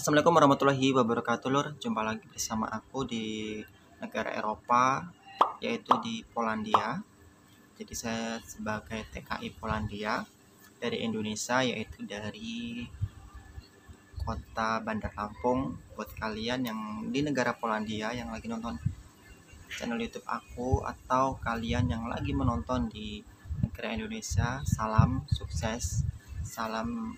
Assalamualaikum warahmatullahi wabarakatuh, Lur. Jumpa lagi bersama aku di negara Eropa, yaitu di Polandia. Jadi saya sebagai TKI Polandia dari Indonesia, yaitu dari kota Bandar Lampung. Buat kalian yang di negara Polandia yang lagi nonton channel YouTube aku, atau kalian yang lagi menonton di negara Indonesia, salam sukses, salam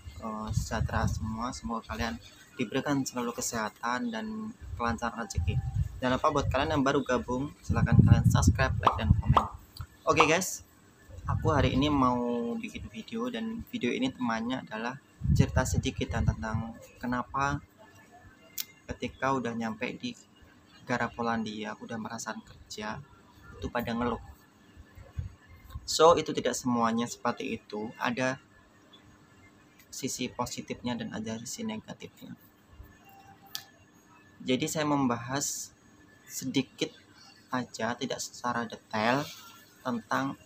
sejahtera semua. Semoga kalian diberikan selalu kesehatan dan kelancaran rezeki. Jangan lupa buat kalian yang baru gabung, silahkan kalian subscribe, like, dan komen. Oke guys, aku hari ini mau bikin video, dan video ini temannya adalah cerita sedikit tentang kenapa ketika udah nyampe di negara Polandia, udah merasakan kerja, itu pada ngeluh. So itu tidak semuanya seperti itu, ada sisi positifnya dan ada sisi negatifnya. Jadi saya membahas sedikit aja, tidak secara detail, tentang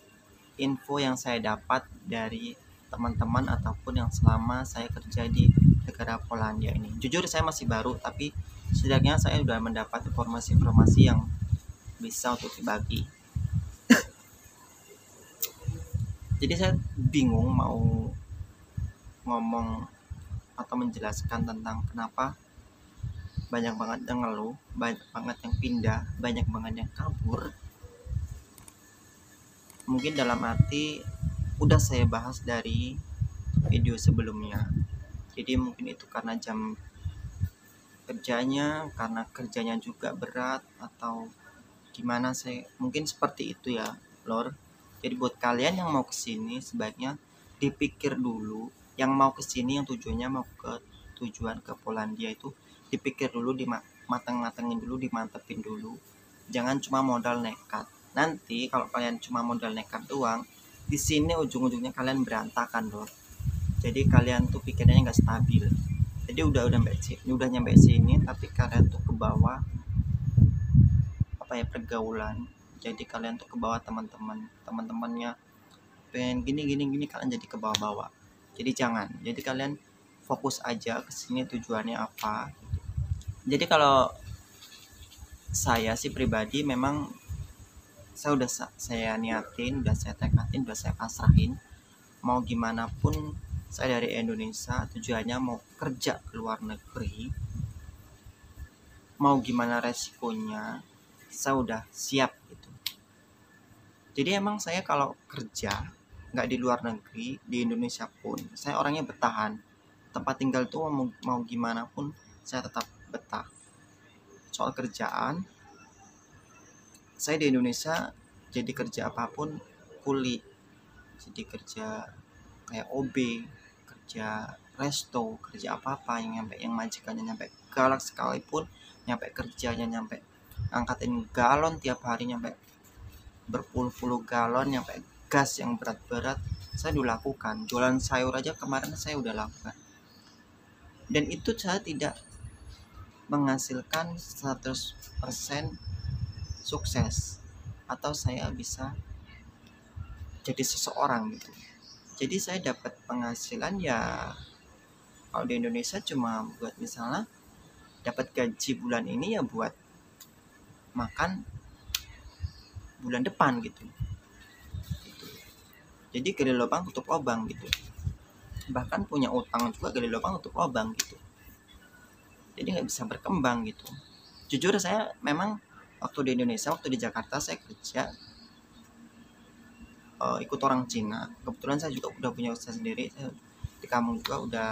info yang saya dapat dari teman-teman ataupun yang selama saya kerja di negara Polandia ini. Jujur saya masih baru, tapi setidaknya saya sudah mendapat informasi-informasi yang bisa untuk dibagi. Jadi saya bingung mau ngomong atau menjelaskan tentang kenapa banyak banget yang ngeluh, banyak banget yang pindah, banyak banget yang kabur. Mungkin dalam arti udah saya bahas dari video sebelumnya. Jadi mungkin itu karena jam kerjanya, karena kerjanya juga berat, atau gimana, saya mungkin seperti itu ya, Lor. Jadi buat kalian yang mau kesini, sebaiknya dipikir dulu. Yang mau kesini, yang tujuannya mau ke tujuan ke Polandia itu, dipikir dulu, dimateng-matengin dulu, dimantepin dulu. Jangan cuma modal nekat. Nanti kalau kalian cuma modal nekat doang, di sini ujung-ujungnya kalian berantakan, Lor. Jadi kalian tuh pikirannya nggak stabil. Jadi udah nyampe sini, tapi kalian tuh ke bawah pergaulan. Jadi kalian tuh ke bawah teman-temannya pengen gini, kalian jadi ke bawah-bawah. Jadi jangan. Jadi kalian fokus aja ke sini tujuannya apa. Jadi kalau saya sih pribadi, memang saya niatin, udah saya tekadin, udah saya pasrahin, mau gimana pun saya dari Indonesia, tujuannya mau kerja ke luar negeri, mau gimana resikonya saya udah siap gitu. Jadi emang saya kalau kerja nggak di luar negeri, di Indonesia pun saya orangnya bertahan. Tempat tinggal tuh mau gimana pun saya tetap betah. Soal kerjaan, saya di Indonesia jadi kerja apapun kuli, jadi kerja kayak OB, kerja resto, kerja apa-apa yang majikannya nyampe galak sekalipun, nyampe kerjanya nyampe angkatin galon tiap hari, nyampe berpuluh-puluh galon, nyampe gas yang berat-berat, saya udah lakukan. Jualan sayur aja kemarin saya udah lakukan, dan itu saya tidak menghasilkan 100% sukses atau saya bisa jadi seseorang gitu. Jadi saya dapat penghasilan ya, kalau di Indonesia cuma buat misalnya dapat gaji bulan ini ya buat makan bulan depan gitu. Jadi gali lubang tutup lubang gitu. Bahkan punya utang juga gali lubang tutup lubang gitu. Jadi nggak bisa berkembang gitu. Jujur saya memang waktu di Indonesia, waktu di Jakarta saya kerja ikut orang Cina. Kebetulan saya juga udah punya usaha sendiri, saya di kampung juga udah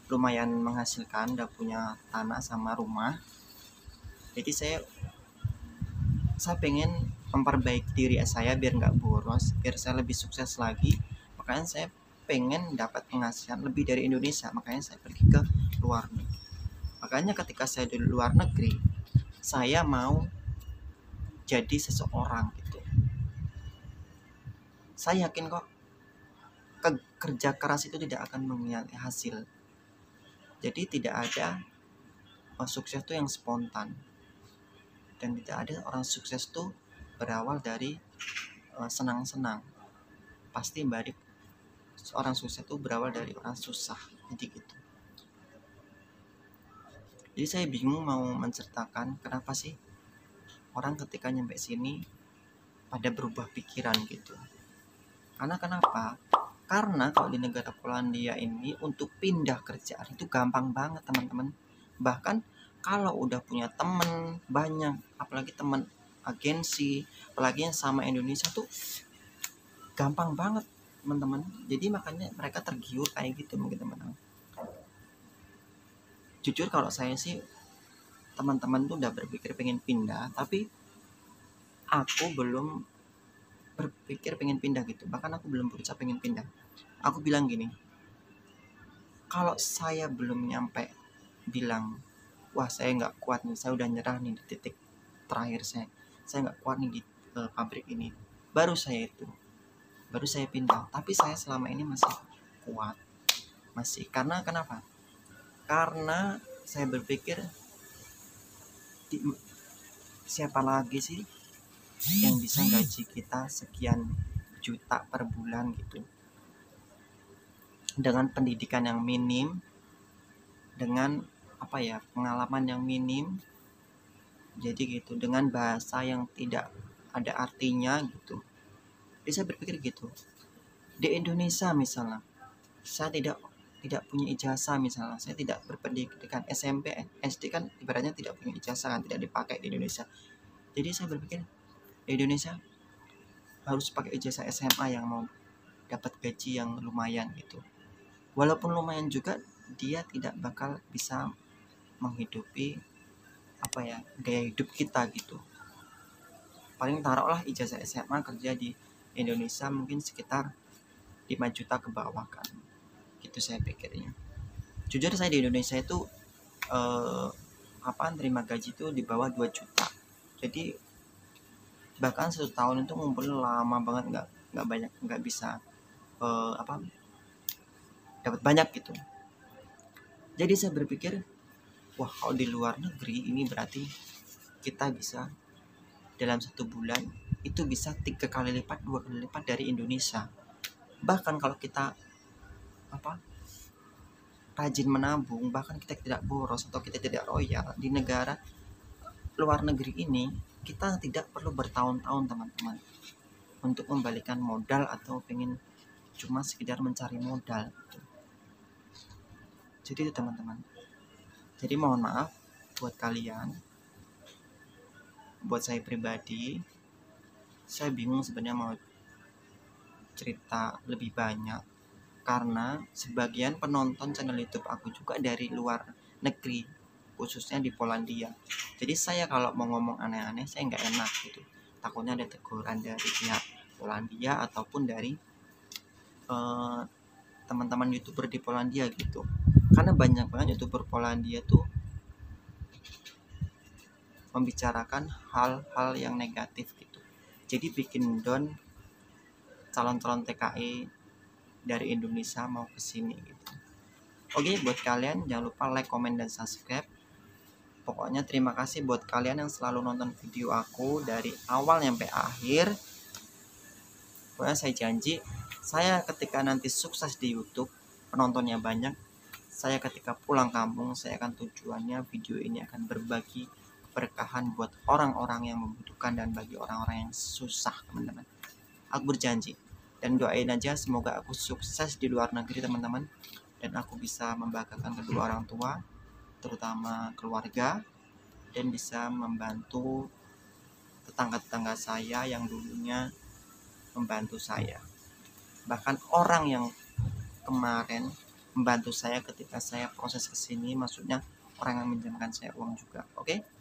lumayan menghasilkan, udah punya tanah sama rumah. Jadi saya pengen memperbaiki diri saya biar nggak boros, biar saya lebih sukses lagi. Makanya saya pengen dapat penghasilan lebih dari Indonesia, makanya saya pergi ke luar negeri. Makanya ketika saya di luar negeri, saya mau jadi seseorang gitu. Saya yakin kok kerja keras itu tidak akan mengkhianati hasil. Jadi tidak ada sukses itu yang spontan, dan tidak ada orang sukses itu berawal dari senang-senang. Pasti balik, orang sukses itu berawal dari orang susah. Jadi gitu. Jadi saya bingung mau menceritakan kenapa sih orang ketika nyampe sini pada berubah pikiran gitu. Karena kenapa? Karena kalau di negara Polandia ini untuk pindah kerjaan itu gampang banget teman-teman. Bahkan kalau udah punya temen banyak, apalagi temen agensi, apalagi yang sama Indonesia tuh gampang banget teman-teman. Jadi makanya mereka tergiur kayak gitu mungkin teman-teman. Jujur kalau saya sih teman-teman tuh udah berpikir pengen pindah, tapi aku belum berpikir pengen pindah gitu. Bahkan aku belum berusaha pengen pindah. Aku bilang gini, kalau saya belum nyampe bilang, wah saya nggak kuat nih, saya udah nyerah nih di titik terakhir saya nggak kuat nih di pabrik ini, baru saya pindah. Tapi saya selama ini masih kuat, masih. Karena kenapa? Karena saya berpikir siapa lagi sih yang bisa gaji kita sekian juta per bulan gitu, dengan pendidikan yang minim, dengan pengalaman yang minim, jadi gitu, dengan bahasa yang tidak ada artinya gitu. Jadi saya berpikir gitu, di Indonesia misalnya saya tidak punya ijazah, misalnya saya tidak berpendidikan SMP SD, kan ibaratnya tidak punya ijazah kan, tidak dipakai di Indonesia. Jadi saya berpikir di Indonesia harus pakai ijazah SMA yang mau dapat gaji yang lumayan gitu. Walaupun lumayan juga, dia tidak bakal bisa menghidupi gaya hidup kita gitu. Paling taruhlah ijazah SMA kerja di Indonesia mungkin sekitar 5 juta ke bawah kan, gitu saya pikirnya. Jujur saya di Indonesia itu terima gaji itu di bawah 2 juta. Jadi bahkan 1 tahun itu ngumpul lama banget, nggak bisa dapat banyak gitu. Jadi saya berpikir, wah kalau di luar negeri ini berarti kita bisa dalam 1 bulan itu bisa 3 kali lipat, 2 kali lipat dari Indonesia. Bahkan kalau kita rajin menabung, bahkan kita tidak boros atau kita tidak royal di negara luar negeri ini, kita tidak perlu bertahun-tahun teman-teman untuk membalikan modal atau pengen cuma sekedar mencari modal gitu. Jadi itu teman-teman. Jadi mohon maaf buat kalian, buat saya pribadi, saya bingung sebenarnya mau cerita lebih banyak karena sebagian penonton channel YouTube aku juga dari luar negeri, khususnya di Polandia. Jadi saya kalau mau ngomong aneh-aneh saya nggak enak gitu, takutnya ada teguran dari pihak Polandia ataupun dari teman-teman YouTuber di Polandia gitu. Karena banyak banget YouTuber Polandia tuh membicarakan hal-hal yang negatif gitu. Jadi bikin down calon-calon TKI dari Indonesia mau ke sini gitu. Oke, buat kalian jangan lupa like, comment, dan subscribe. Pokoknya terima kasih buat kalian yang selalu nonton video aku dari awal sampai akhir. Pokoknya saya janji, saya ketika nanti sukses di YouTube, penontonnya banyak, saya ketika pulang kampung, saya akan tujuannya video ini akan berbagi keberkahan buat orang-orang yang membutuhkan dan bagi orang-orang yang susah teman-teman. Aku berjanji, dan doain aja semoga aku sukses di luar negeri teman-teman, dan aku bisa membahagiakan kedua orang tua, terutama keluarga, dan bisa membantu tetangga-tetangga saya yang dulunya membantu saya. Bahkan orang yang kemarin membantu saya ketika saya proses kesini, maksudnya orang yang minjamkan saya uang juga. Oke?